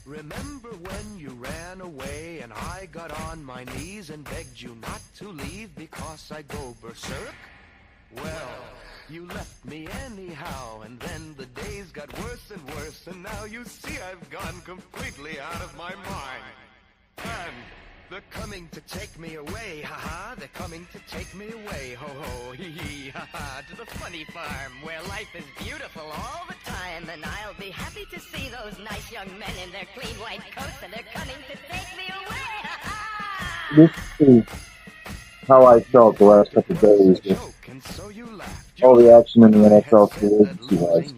Remember when you ran away and I got on my knees and begged you not to leave because I go berserk? Well, you left me anyhow, and then the days got worse and worse, and now you see I've gone completely out of my mind. And they're coming to take me away, ha-ha, they're coming to take me away, ho-ho, hee-hee, ha-ha, to the funny farm, where life is beautiful all the time, and I'll be happy to see those nice young men in their clean white coats, and they're coming to take me away, ha-ha! This is how I felt the last couple of days with all the action in the NFL free agency has.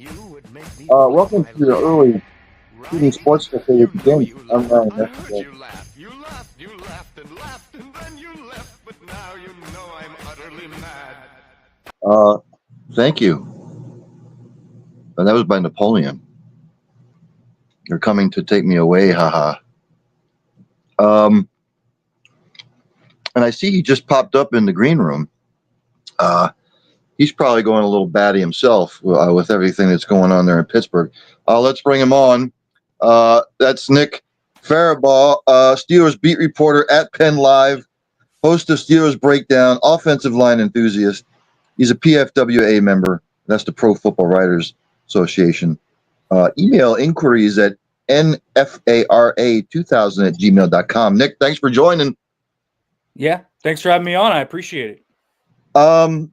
Welcome to the early shooting sports cafe with Ginch. I'm Ryan yesterday. You laughed and laughed, and then you left, but now you know I'm utterly mad. Thank you. And that was by Napoleon. You're coming to take me away, haha. And I see he just popped up in the green room. He's probably going a little batty himself with everything that's going on there in Pittsburgh. Let's bring him on. That's Nick Farabaugh, Steelers beat reporter at Penn Live, host of Steelers Breakdown, offensive line enthusiast. He's a PFWA member. That's the Pro Football Writers Association. Email inquiries at nfara2000@gmail.com. Nick, thanks for joining. Yeah, thanks for having me on. I appreciate it.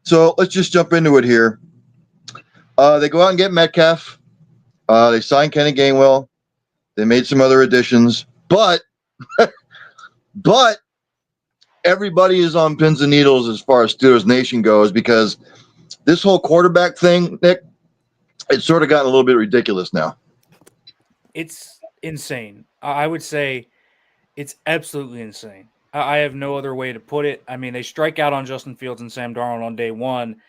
So let's just jump into it here. They go out and get Metcalf. They sign Kenny Gainwell. They made some other additions, but everybody is on pins and needles as far as Steelers Nation goes, because this whole quarterback thing, Nick, it's sort of gotten a little bit ridiculous now. It's insane. I would say it's absolutely insane. I have no other way to put it. I mean, they strike out on Justin Fields and Sam Darnold on day one,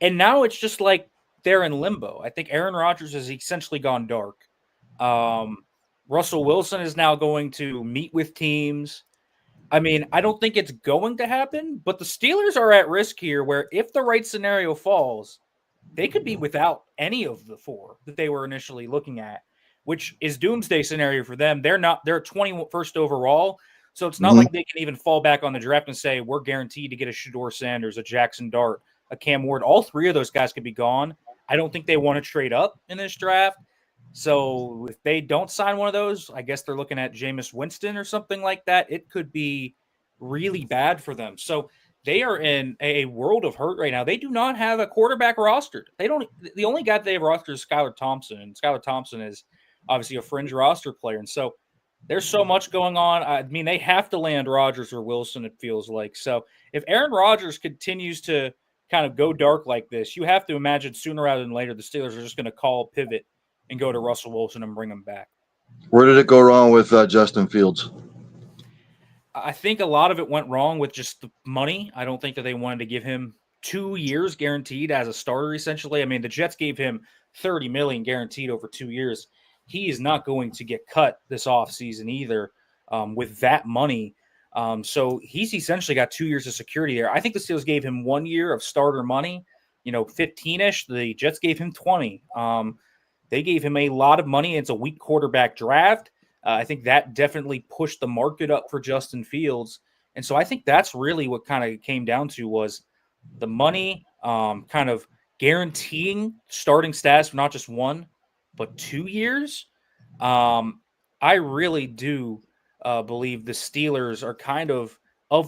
and now it's just like they're in limbo. I think Aaron Rodgers has essentially gone dark. Russell Wilson is now going to meet with teams. I mean, I don't think it's going to happen, but the Steelers are at risk here where if the right scenario falls, they could be without any of the four that they were initially looking at, which is doomsday scenario for them. They're 21st overall, so it's not like they can even fall back on the draft and say, we're guaranteed to get a Shedeur Sanders, a Jackson Dart, a Cam Ward. All three of those guys could be gone. I don't think they want to trade up in this draft. So if they don't sign one of those, I guess they're looking at Jameis Winston or something like that. It could be really bad for them. So they are in a world of hurt right now. They do not have a quarterback rostered. The only guy they have rostered is Skylar Thompson, and Skylar Thompson is obviously a fringe roster player. And so there's so much going on. I mean, they have to land Rodgers or Wilson, it feels like. So if Aaron Rodgers continues to kind of go dark like this, you have to imagine sooner rather than later the Steelers are just going to call pivot and go to Russell Wilson and bring him back. Where did it go wrong with Justin Fields? I think a lot of it went wrong with just the money. I don't think that they wanted to give him 2 years guaranteed as a starter, essentially. I mean, the Jets gave him $30 million guaranteed over 2 years. He is not going to get cut this offseason either with that money. So he's essentially got 2 years of security there. I think the Steelers gave him 1 year of starter money, 15-ish. The Jets gave him 20. They gave him a lot of money. It's a weak quarterback draft. I think that definitely pushed the market up for Justin Fields. And so I think that's really what kind of came down to was the money kind of guaranteeing starting status for not just 1, but 2 years. I really do believe the Steelers are kind of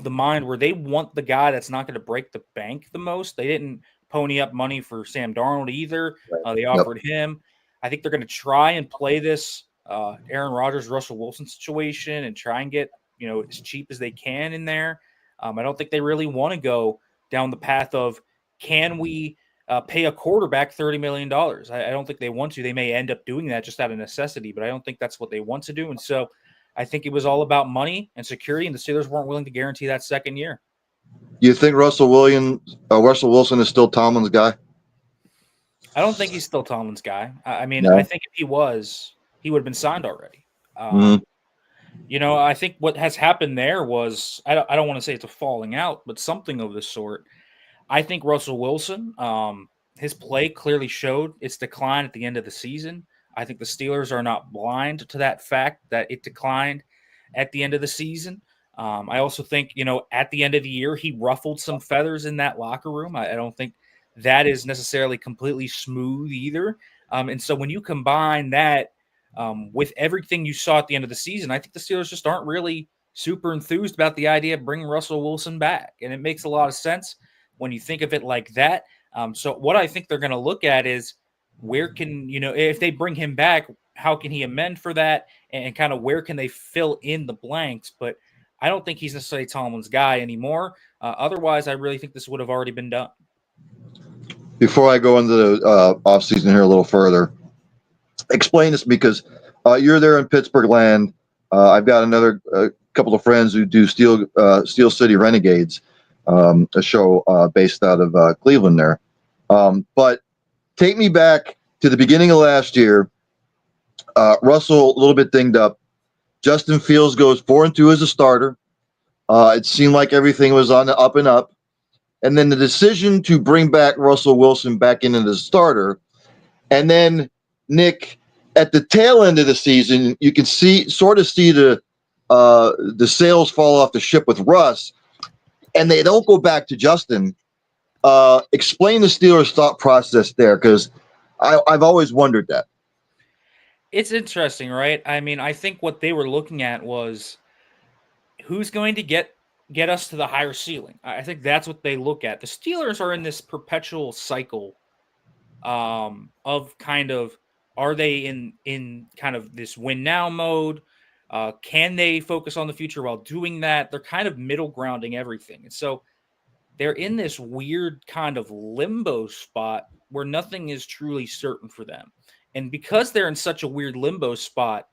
the mind where they want the guy that's not going to break the bank the most. They didn't pony up money for Sam Darnold either. They offered him. I think they're going to try and play this Aaron Rodgers, Russell Wilson situation and try and get, as cheap as they can in there. I don't think they really want to go down the path of, can we pay a quarterback $30 million? I don't think they want to. They may end up doing that just out of necessity, but I don't think that's what they want to do. And so I think it was all about money and security, and the Steelers weren't willing to guarantee that second year. You think Russell Wilson is still Tomlin's guy? I don't think he's still Tomlin's guy. I mean, No. I think if he was, he would have been signed already. I think what has happened there was, I don't want to say it's a falling out, but something of this sort. I think Russell Wilson, his play clearly showed its decline at the end of the season. I think the Steelers are not blind to that fact that it declined at the end of the season. I also think, at the end of the year, he ruffled some feathers in that locker room. I don't think that is necessarily completely smooth either. And so when you combine that with everything you saw at the end of the season, I think the Steelers just aren't really super enthused about the idea of bringing Russell Wilson back. And it makes a lot of sense when you think of it like that. So what I think they're going to look at is where can, if they bring him back, how can he amend for that? And kind of where can they fill in the blanks? But I don't think he's necessarily Tomlin's guy anymore. Otherwise, I really think this would have already been done. Before I go into the offseason here a little further, explain this because you're there in Pittsburgh land. I've got another couple of friends who do Steel City Renegades, a show based out of Cleveland there. But take me back to the beginning of last year. Russell, a little bit dinged up. Justin Fields goes 4-2 as a starter. It seemed like everything was on the up and up. And then the decision to bring back Russell Wilson back into the starter. And then, Nick, at the tail end of the season, you can sort of see the sails fall off the ship with Russ, and they don't go back to Justin. Explain the Steelers' thought process there, because I've always wondered that. It's interesting, right? I mean, I think what they were looking at was who's going to get us to the higher ceiling. I think that's what they look at. The Steelers are in this perpetual cycle of kind of, are they in kind of this win now mode? Can they focus on the future while doing that? They're kind of middle grounding everything. And so they're in this weird kind of limbo spot where nothing is truly certain for them. And because they're in such a weird limbo spot,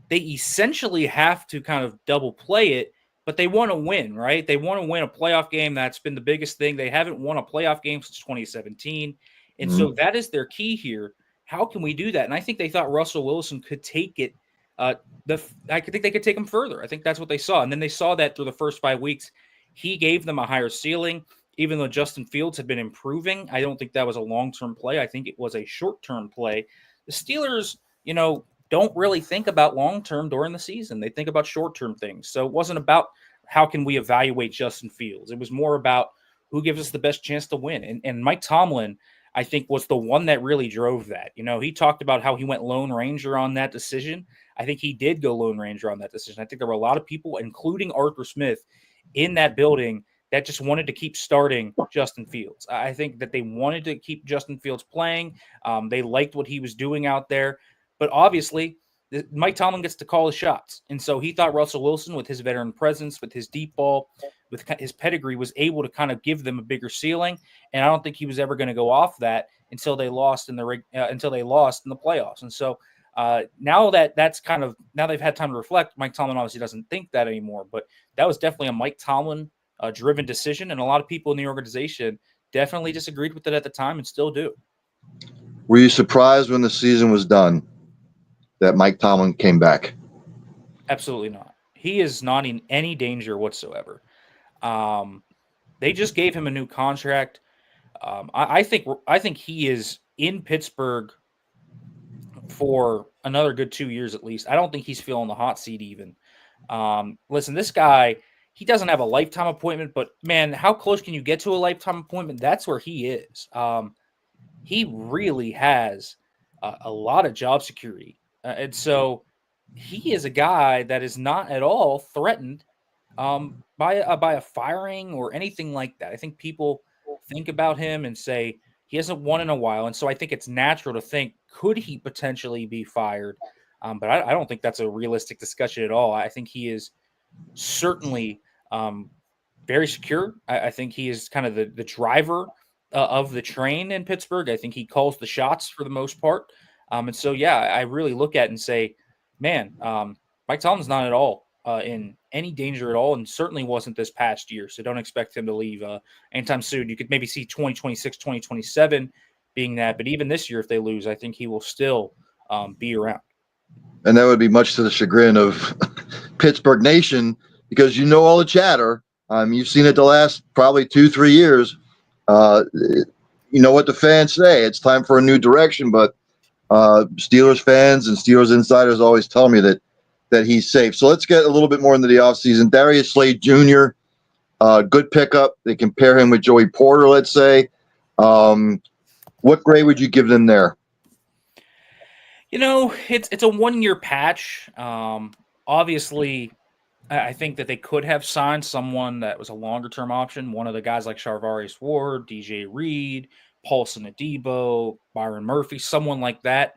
they essentially have to kind of double play it, but they want to win, right? They want to win a playoff game. That's been the biggest thing. They haven't won a playoff game since 2017. And so that is their key here. How can we do that? And I think they thought Russell Wilson could take it. I think they could take him further. I think that's what they saw. And then they saw that through the first 5 weeks. He gave them a higher ceiling, even though Justin Fields had been improving. I don't think that was a long-term play. I think it was a short-term play. The Steelers, don't really think about long-term during the season. They think about short-term things. So it wasn't about how can we evaluate Justin Fields. It was more about who gives us the best chance to win. And Mike Tomlin, I think, was the one that really drove that. He talked about how he went Lone Ranger on that decision. I think he did go Lone Ranger on that decision. I think there were a lot of people, including Arthur Smith, in that building that just wanted to keep starting Justin Fields. I think that they wanted to keep Justin Fields playing. They liked what he was doing out there. But obviously, Mike Tomlin gets to call the shots. And so he thought Russell Wilson, with his veteran presence, with his deep ball, with his pedigree, was able to kind of give them a bigger ceiling. And I don't think he was ever going to go off that until they lost in the playoffs. And so now now they've had time to reflect. Mike Tomlin obviously doesn't think that anymore, but that was definitely a Mike Tomlin driven decision. And a lot of people in the organization definitely disagreed with it at the time and still do. Were you surprised when the season was done that Mike Tomlin came back? Absolutely not. He is not in any danger whatsoever. They just gave him a new contract. I think he is in Pittsburgh for another good 2 years at least. I don't think he's feeling the hot seat even. Listen, this guy, he doesn't have a lifetime appointment, but man, how close can you get to a lifetime appointment? That's where he is. He really has a lot of job security. And so he is a guy that is not at all threatened by a firing or anything like that. I think people think about him and say he hasn't won in a while. And so I think it's natural to think, could he potentially be fired? But I don't think that's a realistic discussion at all. I think he is certainly very secure. I think he is kind of the driver of the train in Pittsburgh. I think he calls the shots for the most part. And so, yeah, I really look at it and say, man, Mike Tomlin's not at all in any danger at all, and certainly wasn't this past year. So don't expect him to leave anytime soon. You could maybe see 2026, 2027 being that. But even this year, if they lose, I think he will still be around. And that would be much to the chagrin of Pittsburgh Nation, because all the chatter. You've seen it the last probably 2-3 years. You know what the fans say. It's time for a new direction, but Steelers fans and Steelers insiders always tell me that he's safe. So let's get a little bit more into the offseason. Darius Slade Jr., good pickup. They compare him with Joey Porter, let's say. What grade would you give them there? It's a 1-year patch. Obviously, I think that they could have signed someone that was a longer-term option. One of the guys like Charvarius Ward, DJ Reed, Paulson Adebo, Byron Murphy, someone like that,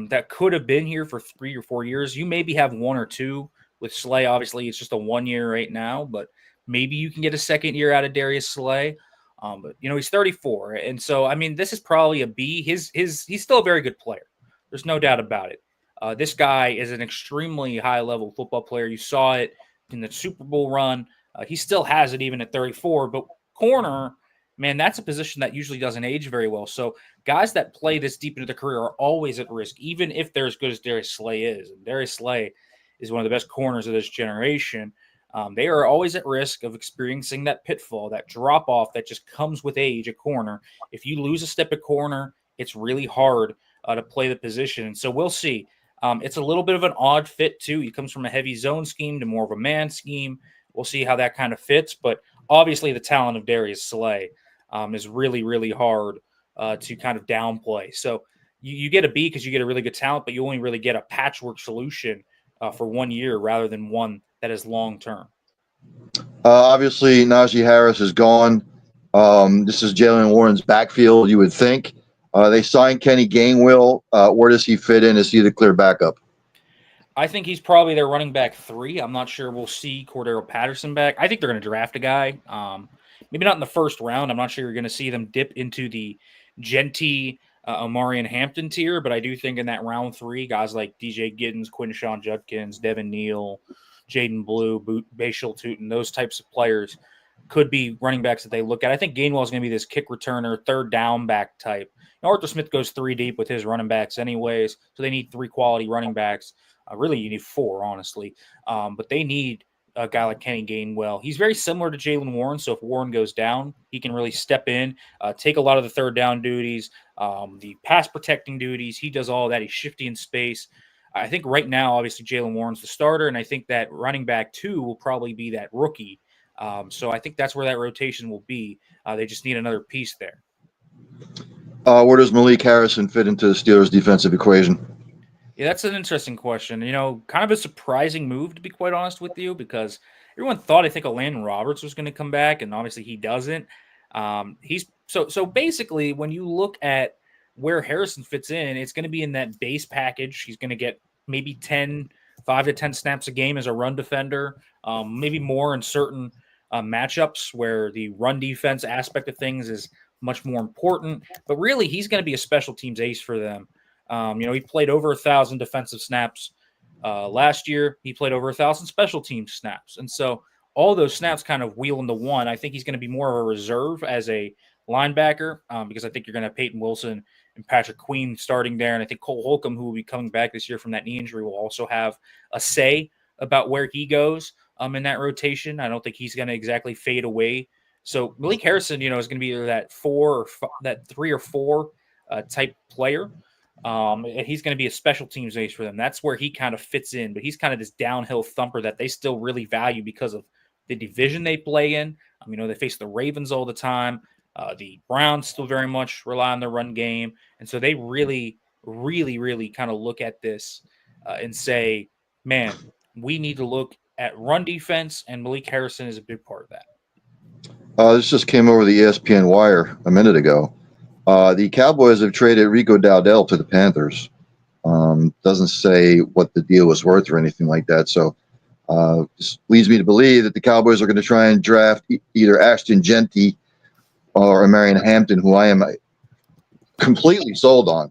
that could have been here for 3 or 4 years. You maybe have 1 or 2 with Slay. Obviously, it's just a 1 year right now, but maybe you can get a second year out of Darius Slay. But he's 34, and so I mean, this is probably a B. He's still a very good player. There's no doubt about it. This guy is an extremely high-level football player. You saw it in the Super Bowl run. He still has it even at 34. But corner, man, that's a position that usually doesn't age very well. So guys that play this deep into their career are always at risk, even if they're as good as Darius Slay is. And Darius Slay is one of the best corners of this generation. They are always at risk of experiencing that pitfall, that drop-off that just comes with age at corner. If you lose a step at corner, it's really hard to play the position. And so we'll see. It's a little bit of an odd fit, too. He comes from a heavy zone scheme to more of a man scheme. We'll see how that kind of fits. But obviously the talent of Darius Slay is really, really hard to kind of downplay. So you get a B because you get a really good talent, but you only really get a patchwork solution for 1 year rather than one that is long-term. Obviously, Najee Harris is gone. This is Jalen Warren's backfield, you would think. They signed Kenny Gainwell. Where does he fit in? Is he the clear backup? I think he's probably their running back 3. I'm not sure we'll see Cordero Patterson back. I think they're going to draft a guy. Maybe not in the first round. I'm not sure you're going to see them dip into the Genty, Omari and Hampton tier, but I do think in that round 3, guys like DJ Giddens, Quinshon Judkins, Devin Neal, Jaden Blue, Bashal Tootin, those types of players could be running backs that they look at. I think Gainwell is going to be this kick returner, third down back type. Arthur Smith goes 3 deep with his running backs anyways, so they need 3 quality running backs. Really, you need 4, honestly. But they need a guy like Kenny Gainwell. He's very similar to Jalen Warren, so if Warren goes down, he can really step in, take a lot of the third down duties, the pass protecting duties. He does all that. He's shifty in space. I think right now, obviously, Jalen Warren's the starter, and I think that running back 2 will probably be that rookie. So I think that's where that rotation will be. They just need another piece there. Where does Malik Harrison fit into the Steelers' defensive equation? Yeah, that's an interesting question. Kind of a surprising move, to be quite honest with you, because everyone thought, I think, Landon Roberts was going to come back, and obviously he doesn't. He's so basically, when you look at where Harrison fits in, it's going to be in that base package. He's going to get maybe 5 to 10 snaps a game as a run defender, maybe more in certain matchups where the run defense aspect of things is much more important. But really, he's going to be a special teams ace for them. He played over 1,000 defensive snaps last year. He played over 1,000 special teams snaps. And so all those snaps kind of wheel into one. I think he's going to be more of a reserve as a linebacker because I think you're going to have Peyton Wilson and Patrick Queen starting there. And I think Cole Holcomb, who will be coming back this year from that knee injury, will also have a say about where he goes in that rotation. I don't think he's going to exactly fade away. So Malik Harrison, is going to be either that 3 or 4 type player. And he's going to be a special teams ace for them. That's where he kind of fits in, but he's kind of this downhill thumper that they still really value because of the division they play in. They face the Ravens all the time. The Browns still very much rely on the run game. And so they really, really, really kind of look at this and say, man, we need to look at run defense, and Malik Harrison is a big part of that. This just came over the ESPN wire a minute ago. The Cowboys have traded Rico Dowdell to the Panthers. Doesn't say what the deal was worth or anything like that. So this leads me to believe that the Cowboys are going to try and draft either Ashton Genty or Marion Hampton, who I am completely sold on.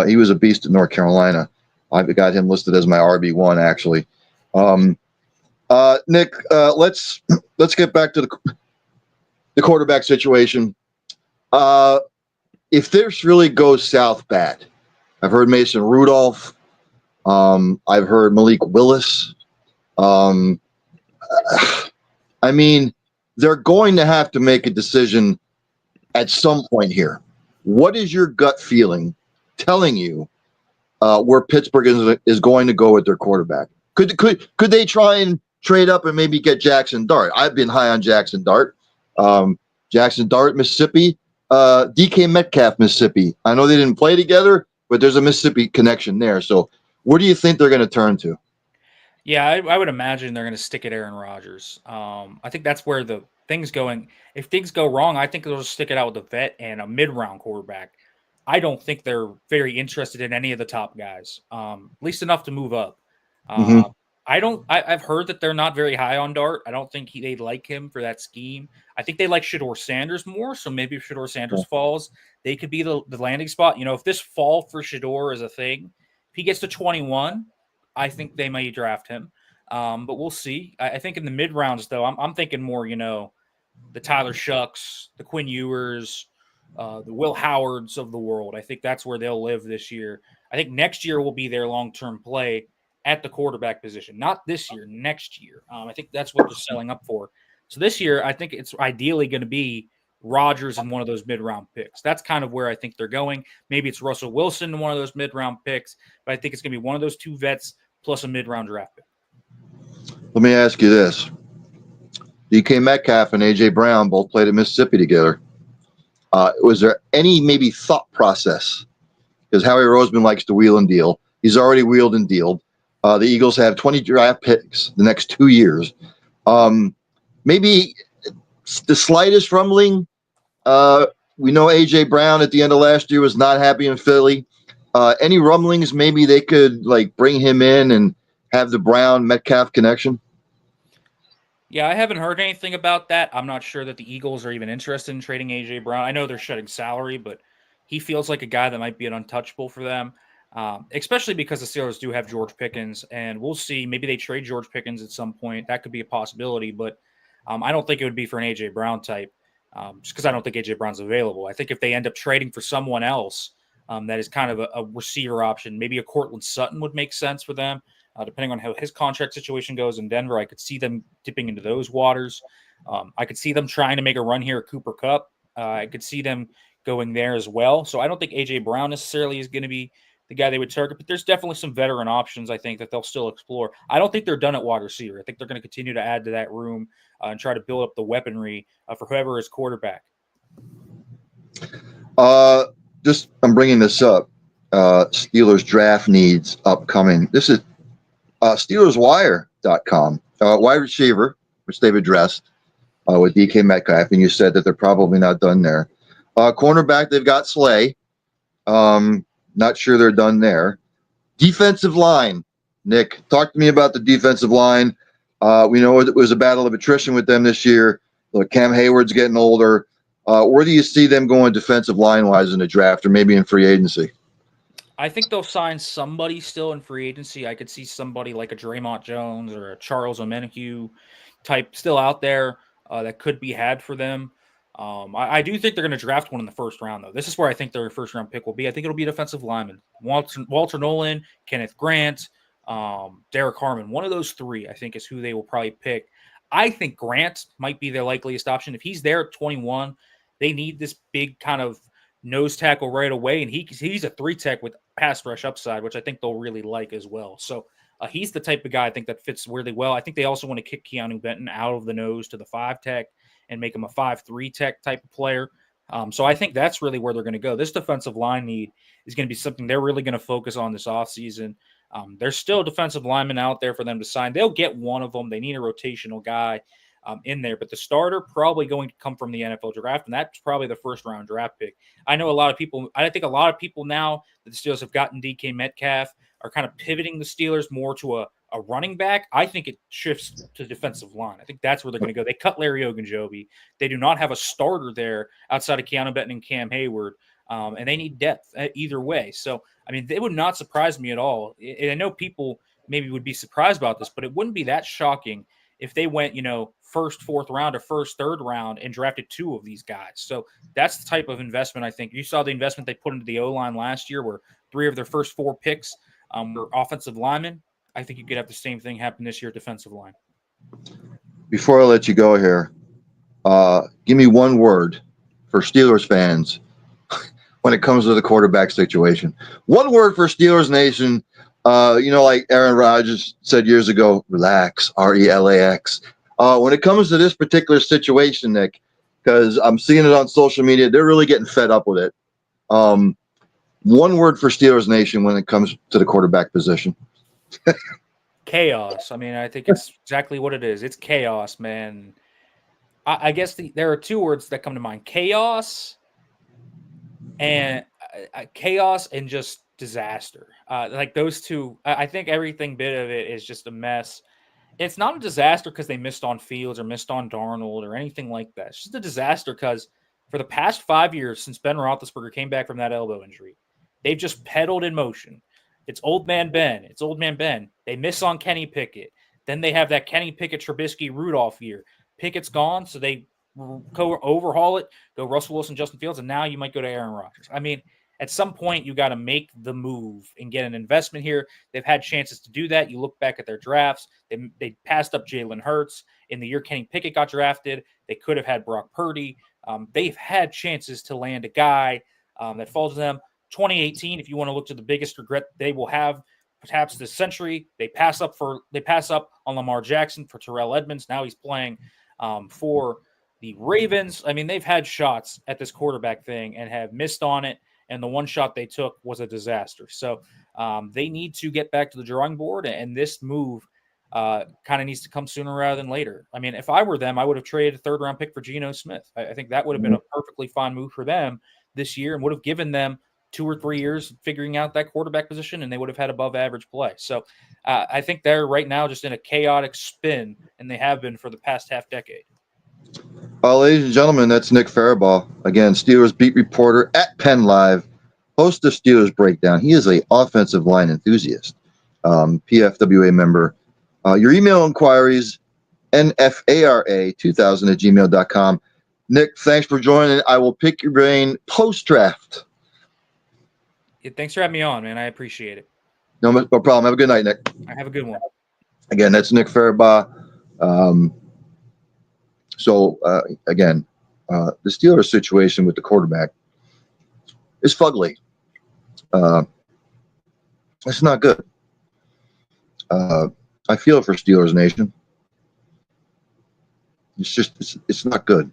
He was a beast at North Carolina. I've got him listed as my RB1, actually. Nick, let's get back to the quarterback situation. If this really goes south bad, I've heard Mason Rudolph. I've heard Malik Willis. They're going to have to make a decision at some point here. What is your gut feeling telling you where Pittsburgh is going to go with their quarterback? Could they try and trade up and maybe get Jackson Dart? I've been high on Jackson Dart. Jackson Dart, Mississippi. DK Metcalf, Mississippi. I know they didn't play together, but there's a Mississippi connection there. So where do you think they're going to turn to? Yeah, I would imagine they're going to stick at Aaron Rodgers. I think that's where the things going. If things go wrong, I think they'll just stick it out with a vet and a mid-round quarterback. I don't think they're very interested in any of the top guys, at least enough to move up. Mm-hmm. I've heard that they're not very high on Dart. I don't think they like him for that scheme. I think they like Shedeur Sanders more. So maybe if Shedeur Sanders falls, they could be the landing spot. If this fall for Shedeur is a thing, if he gets to 21, I think they may draft him. But we'll see. I think in the mid rounds, though, I'm thinking more, the Tyler Shucks, the Quinn Ewers, the Will Howards of the world. I think that's where they'll live this year. I think next year will be their long-term play at the quarterback position. Not this year, next year. I think that's what they're selling up for. So this year, I think it's ideally going to be Rodgers and one of those mid-round picks. That's kind of where I think they're going. Maybe it's Russell Wilson and one of those mid-round picks, but I think it's going to be one of those two vets plus a mid-round draft pick. Let me ask you this. DK Metcalf and A.J. Brown both played at Mississippi together. Was there any maybe thought process? Because Howie Roseman likes to wheel and deal. He's already wheeled and dealed. The Eagles have 20 draft picks the next 2 years. Maybe the slightest rumbling. We know A.J. Brown at the end of last year was not happy in Philly. Any rumblings maybe they could bring him in and have the Brown-Metcalf connection? Yeah, I haven't heard anything about that. I'm not sure that the Eagles are even interested in trading A.J. Brown. I know they're shedding salary, but he feels like a guy that might be an untouchable for them, especially because the Steelers do have George Pickens, and we'll see. Maybe they trade George Pickens at some point. That could be a possibility, but I don't think it would be for an A.J. Brown type, just because I don't think A.J. Brown's available. I think if they end up trading for someone else that is kind of a receiver option, maybe a Cortland Sutton would make sense for them. Depending on how his contract situation goes in Denver, I could see them dipping into those waters. I could see them trying to make a run here at Cooper Kupp. I could see them going there as well. So I don't think A.J. Brown necessarily is going to be the guy they would target, but there's definitely some veteran options I think that they'll still explore. I don't think they're done at wide receiver. I think they're going to continue to add to that room and try to build up the weaponry for whoever is quarterback. I'm bringing this up. Steelers draft needs upcoming. This is SteelersWire.com. Wide receiver, which they've addressed with DK Metcalf, and you said that they're probably not done there. Cornerback, they've got Slay. Not sure they're done there. Defensive line, Nick, talk to me about the defensive line. We know it was a battle of attrition with them this year. Cam Hayward's getting older. Where do you see them going defensive line-wise in the draft or maybe in free agency? I think they'll sign somebody still in free agency. I could see somebody like a Draymond Jones or a Charles Omenihu type still out there that could be had for them. I do think they're going to draft one in the first round, though. This is where I think their first-round pick will be. I think it'll be a defensive lineman. Walter Nolan, Kenneth Grant, Derek Harmon. One of those three, I think, is who they will probably pick. I think Grant might be their likeliest option. If he's there at 21, they need this big kind of nose tackle right away, and he's a 3-tech with pass rush upside, which I think they'll really like as well. So he's the type of guy I think that fits really well. I think they also want to kick Keanu Benton out of the nose to the 5-tech and make him a 5-3-tech type of player. So I think that's really where they're going to go. This defensive line need is going to be something they're really going to focus on this offseason. There's still defensive linemen out there for them to sign. They'll get one of them. They need a rotational guy in there, but the starter probably going to come from the NFL draft, and that's probably the first-round draft pick. I think a lot of people now that the Steelers have gotten DK Metcalf are kind of pivoting the Steelers more to a running back. I think it shifts to defensive line. I think that's where they're going to go. They cut Larry Ogunjobi. They do not have a starter there outside of Keanu Benton and Cam Hayward, and they need depth either way. So, I mean, it would not surprise me at all. And I know people maybe would be surprised about this, but it wouldn't be that shocking if they went, first, fourth round or first, third round and drafted 2 of these guys. So that's the type of investment I think. You saw the investment they put into the O-line last year where 3 of their first 4 picks were offensive linemen. I think you could have the same thing happen this year at defensive line. Before I let you go here, give me one word for Steelers fans when it comes to the quarterback situation. One word for Steelers Nation, like Aaron Rodgers said years ago, relax, RELAX. When it comes to this particular situation, Nick, because I'm seeing it on social media, they're really getting fed up with it. One word for Steelers Nation when it comes to the quarterback position. Chaos. I mean, I think it's exactly what it is. It's chaos, man. I guess there are two words that come to mind: chaos and just disaster. Like those two. I think everything bit of it is just a mess. It's not a disaster because they missed on Fields or missed on Darnold or anything like that. It's just a disaster because for the past 5 years since Ben Roethlisberger came back from that elbow injury, they've just pedaled in motion. It's old man Ben. It's old man Ben. They miss on Kenny Pickett. Then they have that Kenny Pickett, Trubisky, Rudolph year. Pickett's gone, so they overhaul it, go Russell Wilson, Justin Fields, and now you might go to Aaron Rodgers. I mean, at some point, you got to make the move and get an investment here. They've had chances to do that. You look back at their drafts. They passed up Jalen Hurts. In the year Kenny Pickett got drafted, they could have had Brock Purdy. They've had chances to land a guy that falls to them. 2018, if you want to look to the biggest regret they will have perhaps this century, they pass up on Lamar Jackson for Terrell Edmonds. Now he's playing for the Ravens. I mean, they've had shots at this quarterback thing and have missed on it. And the one shot they took was a disaster. So they need to get back to the drawing board, and this move kind of needs to come sooner rather than later. I mean, if I were them, I would have traded a third-round pick for Geno Smith. I think that would have been a perfectly fine move for them this year and would have given them 2 or 3 years figuring out that quarterback position, and they would have had above-average play. So I think they're right now just in a chaotic spin, and they have been for the past half-decade. Ladies and gentlemen, that's Nick Farabaugh. Again, Steelers beat reporter at Penn Live, host of Steelers Breakdown. He is an offensive line enthusiast, PFWA member. Your email inquiries, nfara2000@gmail.com. Nick, thanks for joining. I will pick your brain post-draft. Yeah, thanks for having me on, man. I appreciate it. No problem. Have a good night, Nick. I have a good one. Again, that's Nick Farabaugh. Again, the Steelers situation with the quarterback is fugly. It's not good. I feel for Steelers Nation. It's not good.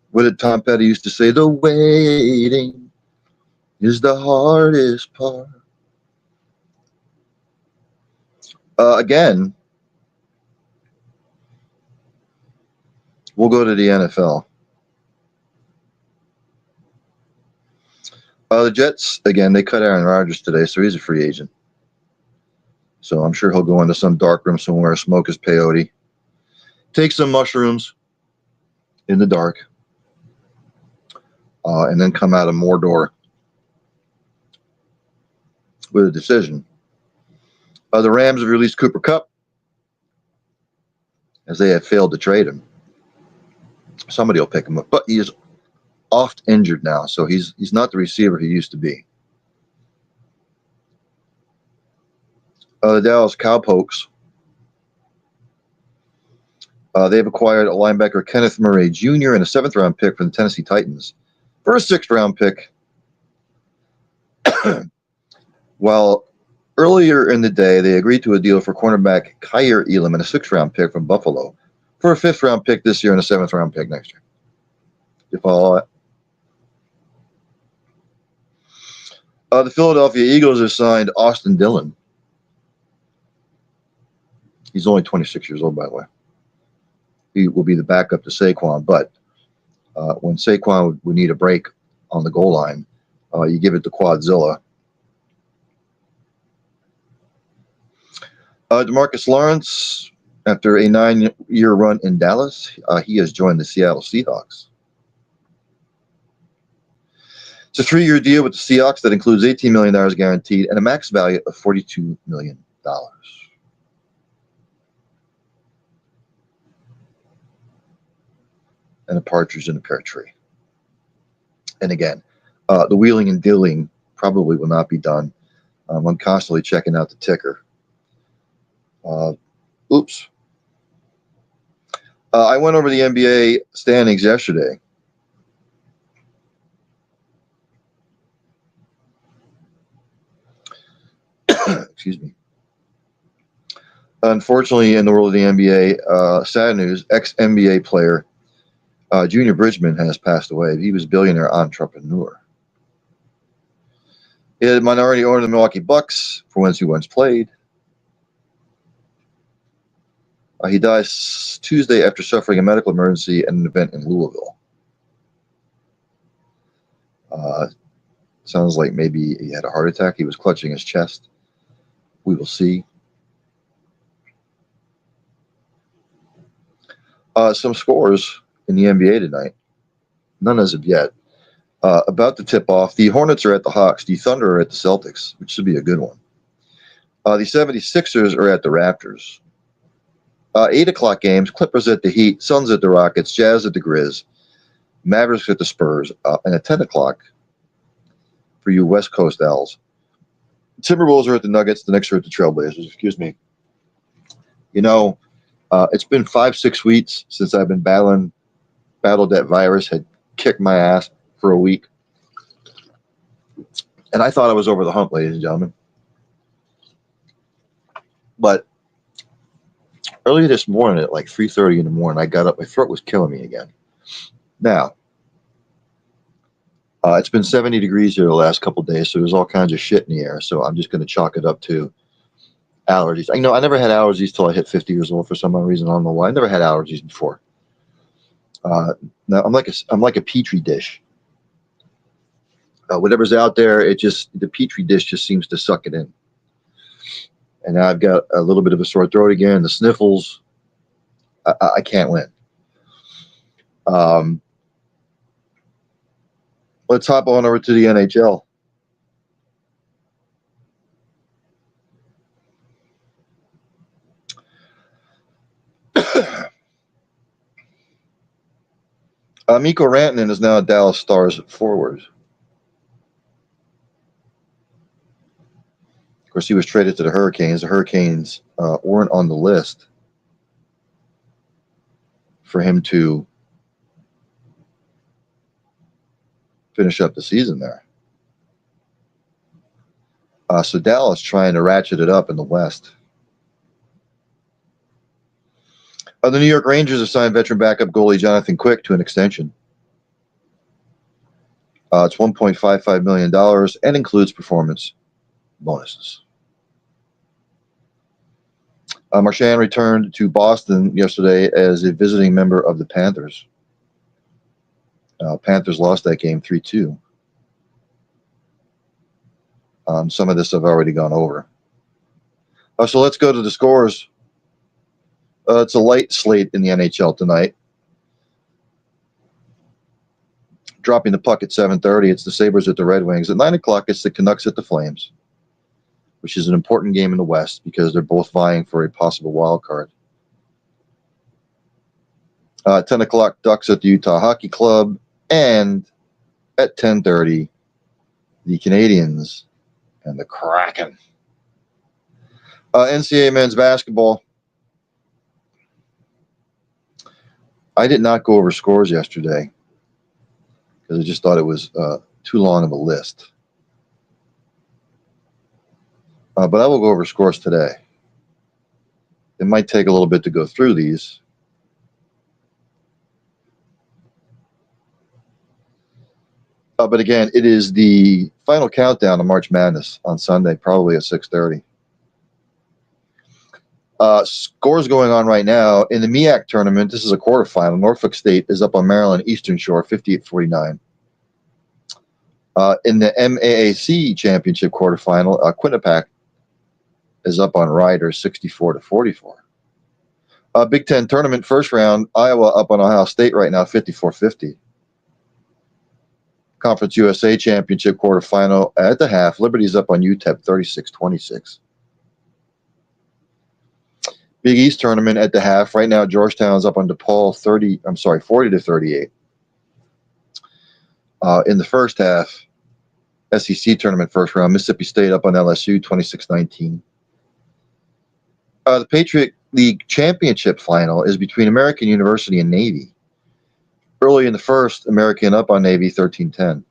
What did Tom Petty used to say? The waiting is the hardest part. Again, we'll go to the NFL. The Jets, again, they cut Aaron Rodgers today, so he's a free agent. So I'm sure he'll go into some dark room somewhere, smoke his peyote, take some mushrooms in the dark, and then come out of Mordor with a decision. The Rams have released Cooper Kupp as they have failed to trade him. Somebody will pick him up, but he is oft injured now, so he's not the receiver he used to be. The Dallas Cowpokes, they've acquired a linebacker, Kenneth Murray Jr., and a 7th-round pick from the Tennessee Titans for a 6th-round pick. While earlier in the day, they agreed to a deal for cornerback Kyer Elam and a 6th-round pick from Buffalo for a 5th-round pick this year and a 7th-round pick next year. You follow that? The Philadelphia Eagles have signed Austin Dillon. He's only 26 years old, by the way. He will be the backup to Saquon, but when Saquon would need a break on the goal line, you give it to Quadzilla. DeMarcus Lawrence, after a 9-year run in Dallas, he has joined the Seattle Seahawks. It's a 3-year deal with the Seahawks that includes $18 million guaranteed and a max value of $42 million. And a partridge in a pear tree. And again, the wheeling and dealing probably will not be done. I'm constantly checking out the ticker. Oops. I went over the NBA standings yesterday. Excuse me. Unfortunately, in the world of the NBA, sad news, ex-NBA player Junior Bridgman has passed away. He was a billionaire entrepreneur. He had a minority owner of the Milwaukee Bucks, for whence he once played. He dies Tuesday after suffering a medical emergency at an event in Louisville. Sounds like maybe he had a heart attack. He was clutching his chest. We will see. Some scores in the NBA tonight. None as of yet. About to tip off, the Hornets are at the Hawks. The Thunder are at the Celtics, which should be a good one. The 76ers are at the Raptors. 8 o'clock games, Clippers at the Heat, Suns at the Rockets, Jazz at the Grizz, Mavericks at the Spurs, and at 10 o'clock for you West Coast Owls. Timberwolves are at the Nuggets, the Knicks are at the Trailblazers. Excuse me. You know, it's been 5-6 weeks since I've been battled that virus, had kicked my ass for a week. And I thought I was over the hump, ladies and gentlemen. But early this morning at like 3:30 in the morning, I got up. My throat was killing me again. Now, it's been 70 degrees here the last couple of days, so there's all kinds of shit in the air. So I'm just going to chalk it up to allergies. I never had allergies till I hit 50 years old for some reason. I don't know why. I never had allergies before. Now I'm like a petri dish. Whatever's out there, the petri dish just seems to suck it in. And now I've got a little bit of a sore throat again, the sniffles. I can't win. Let's hop on over to the NHL. Mikko Rantanen is now a Dallas Stars forward. Of course, he was traded to the Hurricanes. The Hurricanes weren't on the list for him to finish up the season there. So Dallas trying to ratchet it up in the West. The New York Rangers assigned veteran backup goalie Jonathan Quick to an extension. It's $1.55 million and includes performance bonuses. Marchand returned to Boston yesterday as a visiting member of the Panthers. Panthers lost that game 3-2. Some of this I've already gone over. So let's go to the scores. It's a light slate in the NHL tonight. Dropping the puck at 7:30, it's the Sabres at the Red Wings. At 9 o'clock, it's the Canucks at the Flames, which is an important game in the West because they're both vying for a possible wild card. 10 o'clock, Ducks at the Utah Hockey Club. And at 10:30, the Canadiens and the Kraken. NCAA men's basketball. I did not go over scores yesterday because I just thought it was too long of a list. But I will go over scores today. It might take a little bit to go through these. But again, it is the final countdown to March Madness on Sunday, probably at 6:30. Scores going on right now. In the MEAC tournament, this is a quarterfinal. Norfolk State is up on Maryland Eastern Shore, 58-49. In the MAAC championship quarterfinal, Quinnipiac is up on Rider, 64-44. Big Ten tournament first round, Iowa up on Ohio State right now, 54-50. Conference USA championship quarterfinal at the half, Liberty's up on UTEP, 36-26. Big East tournament at the half. Right now, Georgetown's up on DePaul 40-38. In the first half, SEC tournament first round, Mississippi State up on LSU 26-19. The Patriot League championship final is between American University and Navy. Early in the first, American up on Navy 13-10.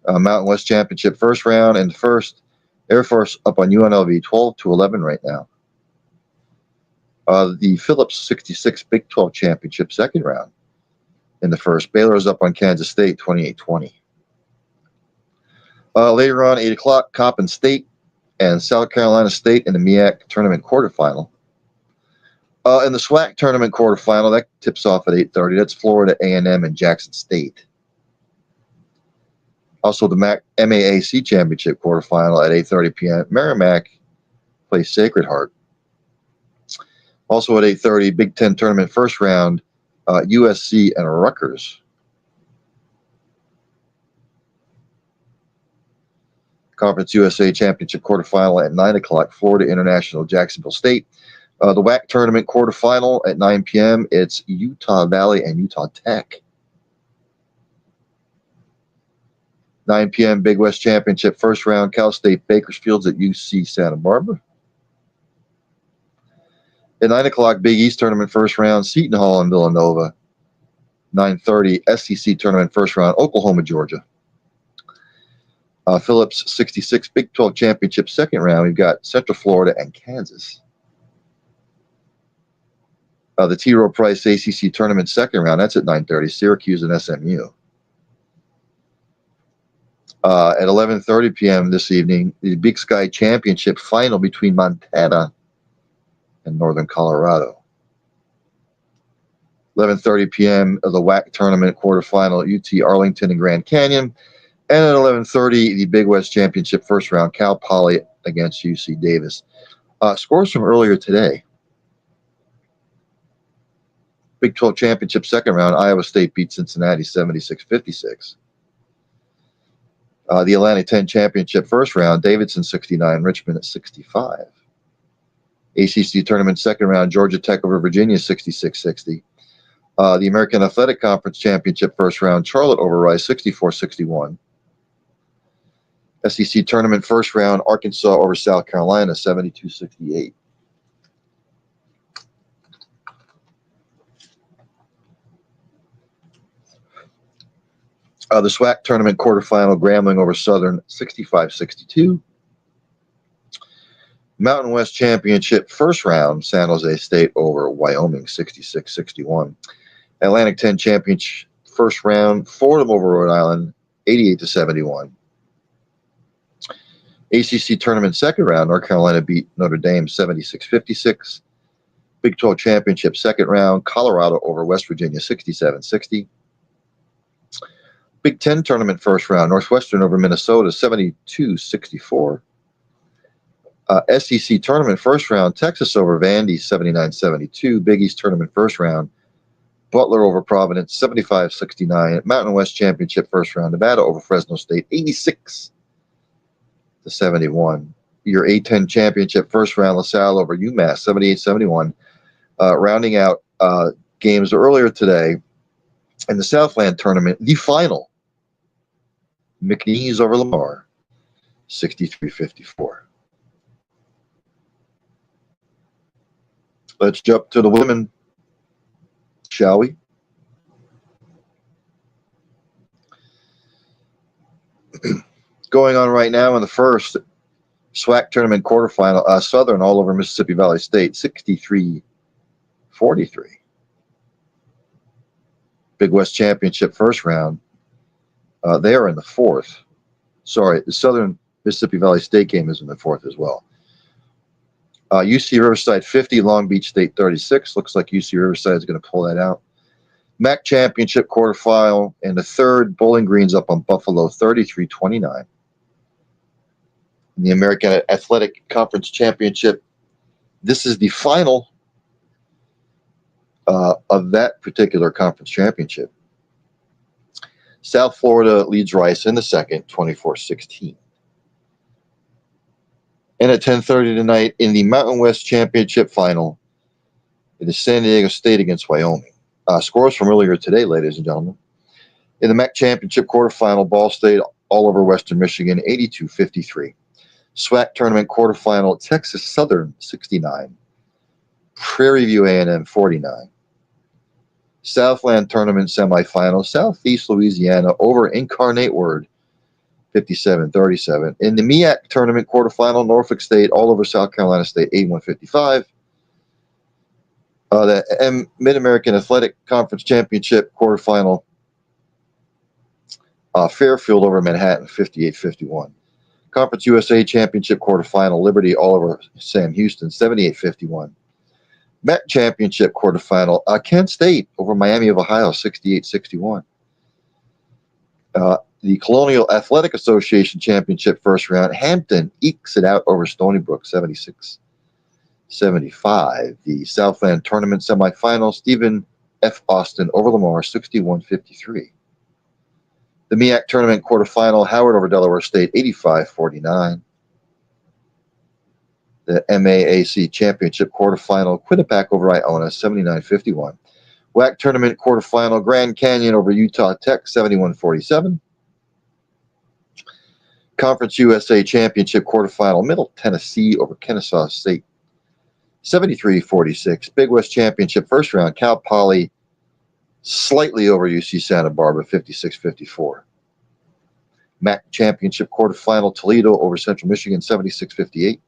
Mountain West Championship first round, and the first Air Force up on UNLV 12-11 right now. The Phillips 66 Big 12 Championship second round in the first. Baylor's up on Kansas State 28-20. Later on, 8 o'clock, Coppin State and South Carolina State in the MEAC tournament quarterfinal. In the SWAC tournament quarterfinal, that tips off at 8:30. That's Florida A&M and Jackson State. Also, the MAAC championship quarterfinal at 8:30 p.m. Merrimack plays Sacred Heart. Also at 8:30, Big Ten tournament first round, USC and Rutgers. Conference USA championship quarterfinal at 9 o'clock, Florida International, Jacksonville State. The WAC tournament quarterfinal at 9 p.m., it's Utah Valley and Utah Tech. 9 p.m. Big West Championship first round, Cal State Bakersfield at UC Santa Barbara. At 9 o'clock, Big East Tournament first round, Seton Hall and Villanova. 9:30, SEC Tournament first round, Oklahoma, Georgia. Phillips 66 Big 12 Championship second round, we've got Central Florida and Kansas. The T. Rowe Price ACC Tournament second round, that's at 9:30, Syracuse and SMU. At 11:30 p.m. this evening, the Big Sky Championship final between Montana and Northern Colorado. 11:30 p.m. the WAC tournament quarterfinal, UT Arlington and Grand Canyon. And at 11:30, the Big West Championship first round, Cal Poly against UC Davis. Scores from earlier today. Big 12 Championship second round, Iowa State beat Cincinnati 76-56. The Atlantic 10 Championship first round, Davidson 69, Richmond at 65. ACC Tournament second round, Georgia Tech over Virginia 66-60. The American Athletic Conference Championship first round, Charlotte over Rice 64-61. SEC Tournament first round, Arkansas over South Carolina 72-68. The SWAC Tournament quarterfinal, Grambling over Southern 65-62. Mountain West Championship first round, San Jose State over Wyoming 66-61. Atlantic 10 Championship first round, Fordham over Rhode Island 88-71. ACC Tournament second round, North Carolina beat Notre Dame 76-56. Big 12 Championship second round, Colorado over West Virginia 67-60. Big 10 Tournament first round, Northwestern over Minnesota 72-64. SEC Tournament first round, Texas over Vandy 79-72. Big East Tournament first round, Butler over Providence 75-69. Mountain West Championship first round, Nevada over Fresno State 86-71. Your A10 Championship first round, LaSalle over UMass 78-71. Rounding out games earlier today in the Southland Tournament, the final, McNeese over Lamar 63-54. Let's jump to the women, shall we? Going on right now in the first SWAC tournament quarterfinal, Southern all over Mississippi Valley State, 63-43. Big West Championship first round, they are in the fourth. Sorry, the Southern Mississippi Valley State game is in the fourth as well. UC Riverside 50, Long Beach State 36. Looks like UC Riverside is going to pull that out. MAC Championship quarterfinal in the third, Bowling Green's up on Buffalo 33-29. In the American Athletic Conference Championship, this is the final of that particular conference championship. South Florida leads Rice in the second, 24-16. And at 10:30 tonight, in the Mountain West Championship final, it is San Diego State against Wyoming. Scores from earlier today, ladies and gentlemen. In the MAC Championship quarterfinal, Ball State all over Western Michigan, 82-53. SWAC Tournament quarterfinal, Texas Southern 69. Prairie View A&M 49. Southland Tournament semifinal, Southeast Louisiana over Incarnate Word 57-37. In the MEAC tournament quarterfinal, Norfolk State all over South Carolina State, 81-55. The Mid-American Athletic Conference Championship quarterfinal, Fairfield over Manhattan, 58-51. Conference USA Championship quarterfinal, Liberty all over Sam Houston, 78-51. MEC Championship quarterfinal, Kent State over Miami of Ohio, 68-61. The Colonial Athletic Association Championship first round, Hampton ekes it out over Stony Brook, 76-75. The Southland Tournament semifinal, Stephen F. Austin over Lamar, 61-53. The MEAC Tournament quarterfinal, Howard over Delaware State, 85-49. The MAAC Championship quarterfinal, Quinnipiac over Iona, 79-51. WAC Tournament quarterfinal, Grand Canyon over Utah Tech, 71-47. Conference USA Championship quarterfinal, Middle Tennessee over Kennesaw State, 73-46. Big West Championship first round, Cal Poly slightly over UC Santa Barbara, 56-54. MAC Championship quarterfinal, Toledo over Central Michigan, 76-58.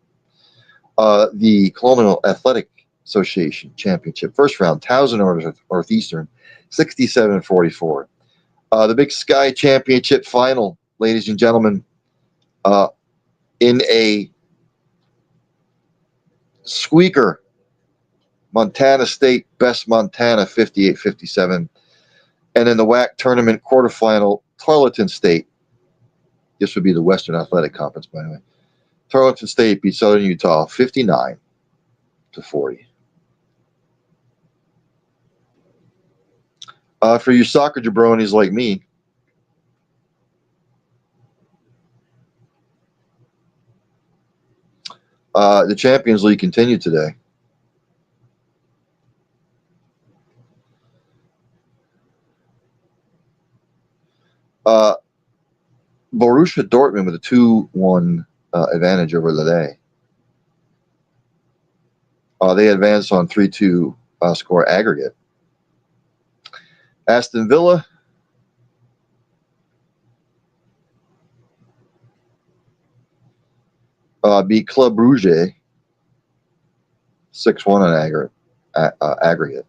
The Colonial Athletic Association Championship first round, Towson over Northeastern, 67-44. The Big Sky Championship final, ladies and gentlemen, in a squeaker, Montana State, Best Montana, 58-57. And in the WAC tournament quarterfinal, Tarleton State. This would be the Western Athletic Conference, by the way. Tarleton State beat Southern Utah, 59-40. For you soccer jabronis like me, the Champions League continued today. Borussia Dortmund with a 2-1 advantage over Lille. They advanced on 3-2 score aggregate. Aston Villa beat Club Brugge 6-1 on aggregate.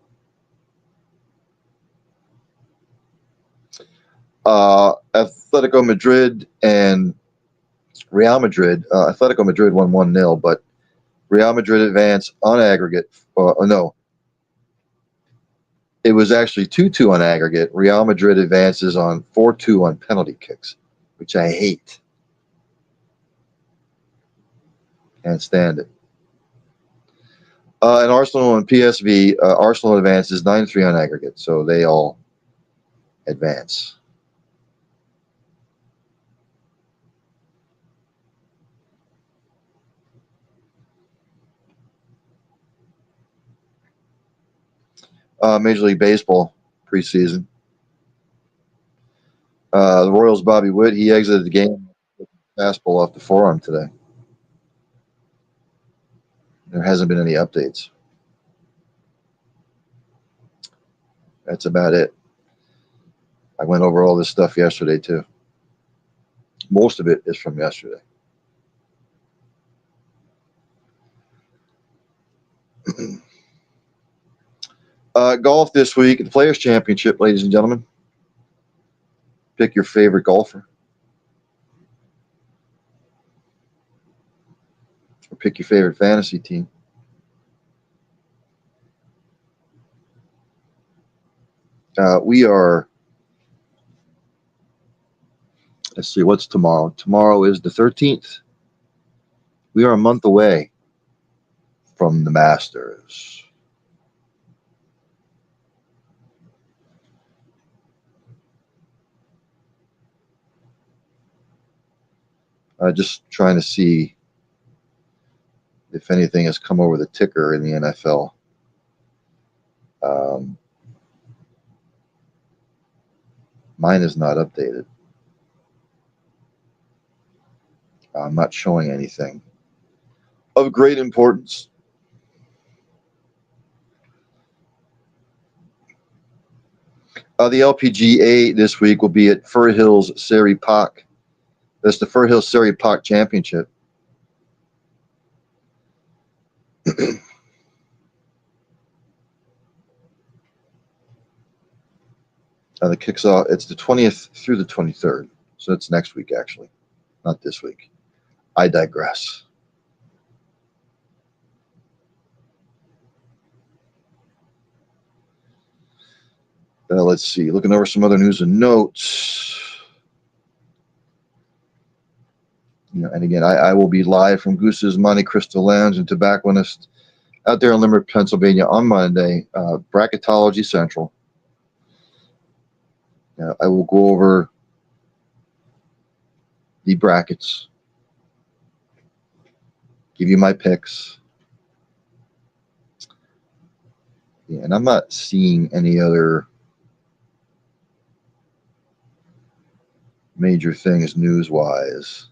Atletico Madrid and Real Madrid. Atletico Madrid won 1-0, but Real Madrid advanced on aggregate. No, it was actually 2-2 on aggregate. Real Madrid advances on 4-2 on penalty kicks, which I hate. Can't stand it. And Arsenal and PSV, Arsenal advances 9-3 on aggregate, so they all advance. Major League Baseball preseason. The Royals' Bobby Witt, he exited the game with a fastball off the forearm today. There hasn't been any updates. That's about it. I went over all this stuff yesterday, too. Most of it is from yesterday. Golf this week, the Players' Championship, ladies and gentlemen. Pick your favorite golfer. Or pick your favorite fantasy team. We are, let's see, what's tomorrow? Tomorrow is the 13th. We are a month away from the Masters. Just trying to see if anything has come over the ticker in the NFL. Mine is not updated. I'm not showing anything of great importance. The LPGA this week will be at Fir Hills Seri Park. That's the Fur Hill Surrey Park Championship. It kicks off. It's the 20th through the 23rd. So it's next week, actually, not this week. I digress. Let's see. Looking over some other news and notes. And again, I will be live from Goose's Monte Cristo Lounge and Tobacconist out there in Limerick, Pennsylvania on Monday. Bracketology Central. I will go over the brackets, give you my picks. Yeah, and I'm not seeing any other major things news-wise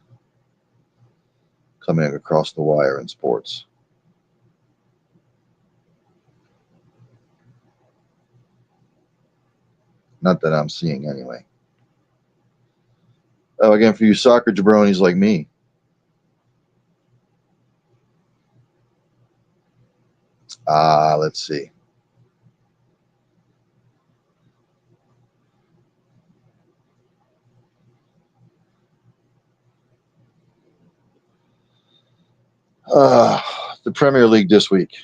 coming across the wire in sports. Not that I'm seeing anyway. Oh, again, for you soccer jabronis like me, let's see. The Premier League this week.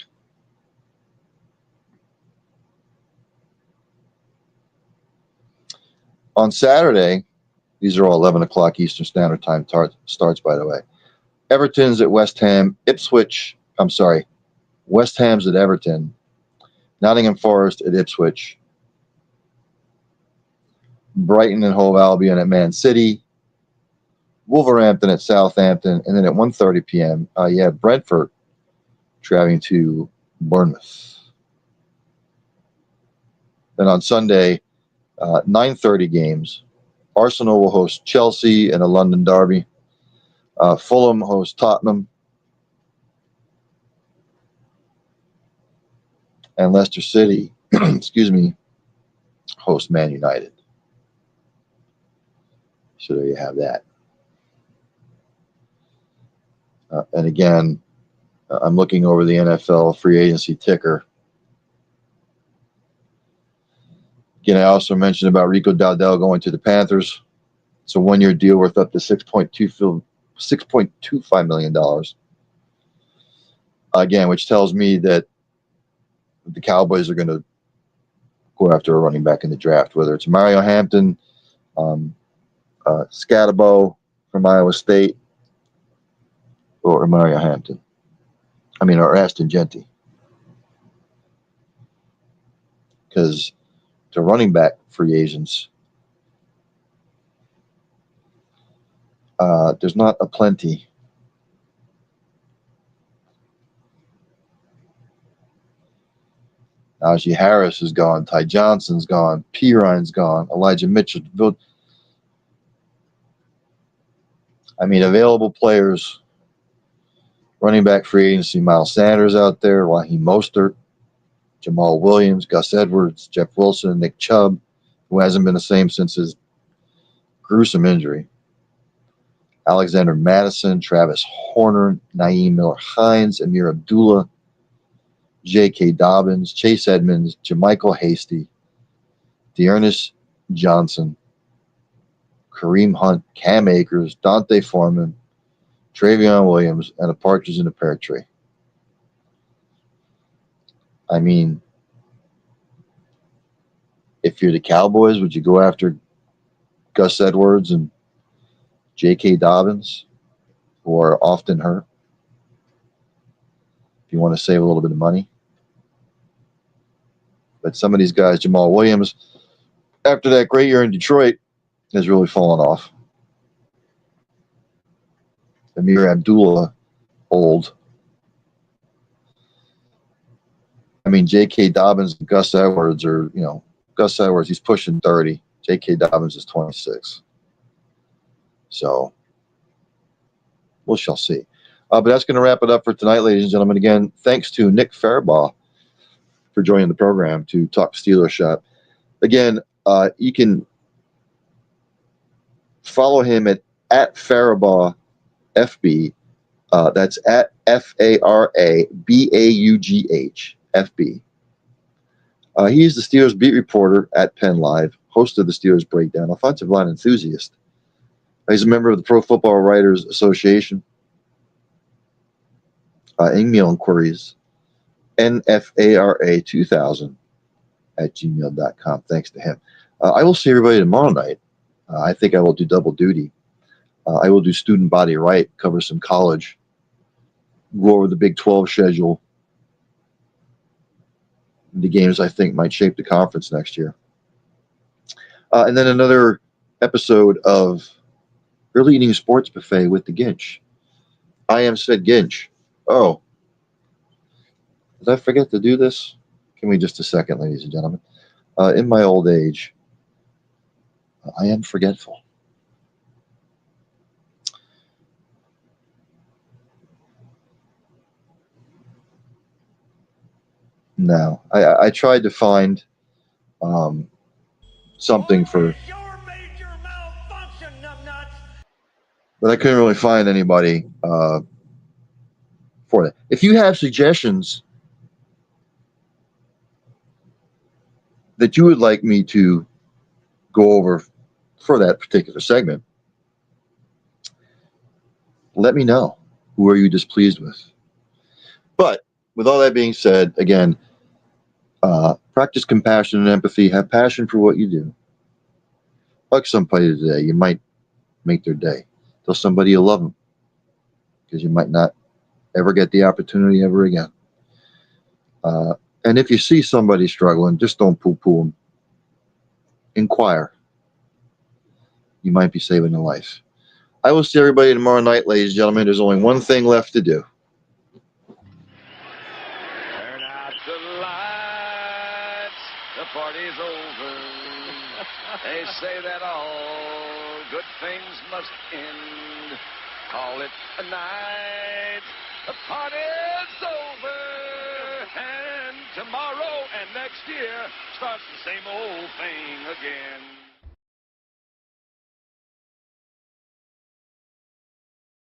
On Saturday, these are all 11 o'clock Eastern Standard Time starts, by the way. Everton's at West Ham. West Ham's at Everton. Nottingham Forest at Ipswich. Brighton and Hove Albion at Man City. Wolverhampton at Southampton. And then at 1:30 p.m., you have Brentford traveling to Bournemouth. Then on Sunday, 9:30 games. Arsenal will host Chelsea in a London derby. Fulham hosts Tottenham. And Leicester City, host Man United. So there you have that. And again, I'm looking over the NFL free agency ticker. Again, I also mentioned about Rico Dowdell going to the Panthers. It's a one-year deal worth up to $6.25 million. Again, which tells me that the Cowboys are going to go after a running back in the draft, whether it's Mario Hampton, Scatterbo from Iowa State, or Mario Hampton. Or Aston Genty. Because the running back free agents, there's not a plenty. Najee Harris is gone. Ty Johnson's gone. Piron's gone. Elijah Mitchell. Available players. Running back free agency, Miles Sanders out there. Raheem Mostert. Jamal Williams. Gus Edwards. Jeff Wilson. Nick Chubb, who hasn't been the same since his gruesome injury. Alexander Madison. Travis Horner. Naeem Miller-Hines. Amir Abdullah. J.K. Dobbins, Chase Edmonds, Jermichael Hasty, Dearness Johnson, Kareem Hunt, Cam Akers, Dante Foreman, Travion Williams, and a partridge in a pear tree. If you're the Cowboys, would you go after Gus Edwards and J.K. Dobbins, who are often hurt? If you want to save a little bit of money. But some of these guys, Jamal Williams, after that great year in Detroit, has really fallen off. Amir Abdullah, old. J.K. Dobbins and Gus Edwards are, Gus Edwards, he's pushing 30. J.K. Dobbins is 26. So, we shall see. But that's going to wrap it up for tonight, ladies and gentlemen. Again, thanks to Nick Farabaugh for joining the program to talk Steelers Shop. Again, you can follow him at at Farabaugh FB. That's at FARABAUGH FB. He is the Steelers beat reporter at Penn Live, host of the Steelers Breakdown, offensive line enthusiast. He's a member of the Pro Football Writers Association. Email inquiries, NFARA2000 at gmail.com. Thanks to him. I will see everybody tomorrow night. I think I will do double duty. I will do student body right, cover some college, go over the Big 12 schedule, the games I think might shape the conference next year. And then another episode of Early Eating Sports Buffet with the Ginch. I am said Ginch. Oh, did I forget to do this? Give me just a second, ladies and gentlemen. In my old age, I am forgetful. No, I tried to find something for, but I couldn't really find anybody for that. If you have suggestions that you would like me to go over for that particular segment, let me know. Who are you displeased with? But with all that being said, again, practice compassion and empathy. Have passion for what you do. Hug somebody today. You might make their day. Tell somebody you love them, because you might not ever get the opportunity ever again. And if you see somebody struggling, just don't poo-poo them. Inquire. You might be saving a life. I will see everybody tomorrow night, ladies and gentlemen. There's only one thing left to do. Turn out the lights, the party's over. They say that all good things must end. Call it a night, the party's over. And tomorrow and next year starts the same old thing again.